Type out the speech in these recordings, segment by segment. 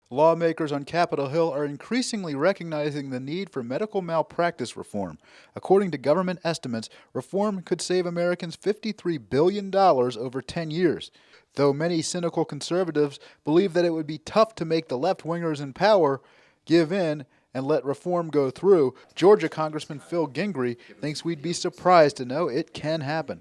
Lawmakers on Capitol Hill are increasingly recognizing the need for medical malpractice reform. According to government estimates, reform could save Americans $53 billion over 10 years. Though many cynical conservatives believe that it would be tough to make the left-wingers in power give in and let reform go through, Georgia Congressman Phil Gingrey thinks we'd be surprised to know it can happen.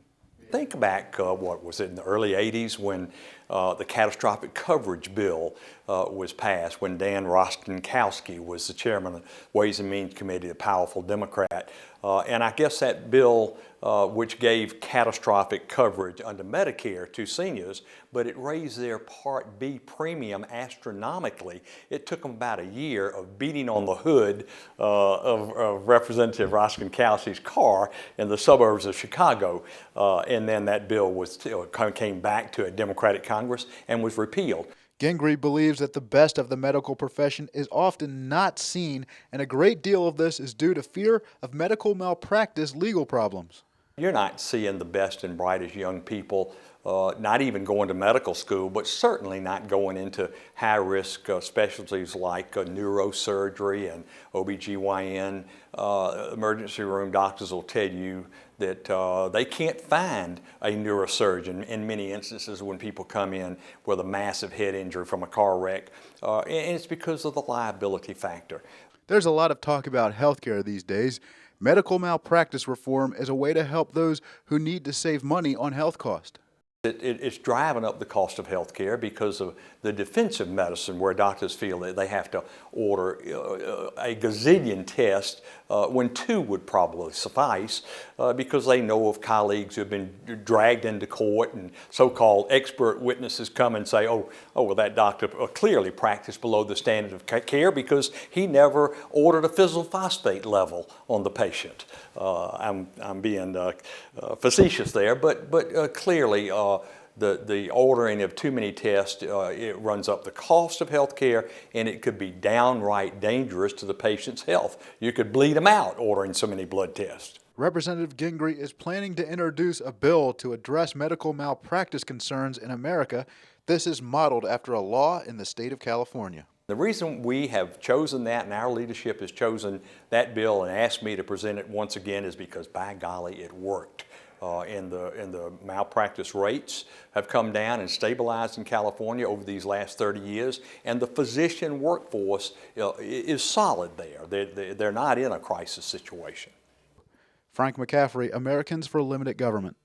Think back, what was it, in the early 80s when the catastrophic coverage bill was passed, when Dan Rostenkowski was the chairman of the Ways and Means Committee, a powerful Democrat. And I guess that bill, which gave catastrophic coverage under Medicare to seniors, but it raised their Part B premium astronomically. It took them about a year of beating on the hood of Representative Rostenkowski's car in the suburbs of Chicago. And then that bill came back to a Democratic Congress and was repealed. Gingrey believes that the best of the medical profession is often not seen, and a great deal of this is due to fear of medical malpractice legal problems. You're not seeing the best and brightest young people, not even going to medical school, but certainly not going into high-risk specialties like neurosurgery and OBGYN. Emergency room doctors will tell you that they can't find a neurosurgeon in many instances when people come in with a massive head injury from a car wreck, and it's because of the liability factor. There's a lot of talk about healthcare these days. Medical malpractice reform is a way to help those who need to save money on health costs. It's driving up the cost of health care because of the defensive medicine, where doctors feel that they have to order a gazillion tests when two would probably suffice, because they know of colleagues who have been dragged into court and so-called expert witnesses come and say, oh, well, that doctor clearly practiced below the standard of care because he never ordered a physical phosphate level on the patient. I'm being facetious there, but clearly the ordering of too many tests, it runs up the cost of health care, and it could be downright dangerous to the patient's health. You could bleed them out ordering so many blood tests. Representative Gingrey is planning to introduce a bill to address medical malpractice concerns in America. This is modeled after a law in the state of California. The reason we have chosen that, and our leadership has chosen that bill and asked me to present it once again, is because, by golly, it worked. And the malpractice rates have come down and stabilized in California over these last 30 years, and the physician workforce is solid there. They're not in a crisis situation. Frank McCaffrey, Americans for Limited Government.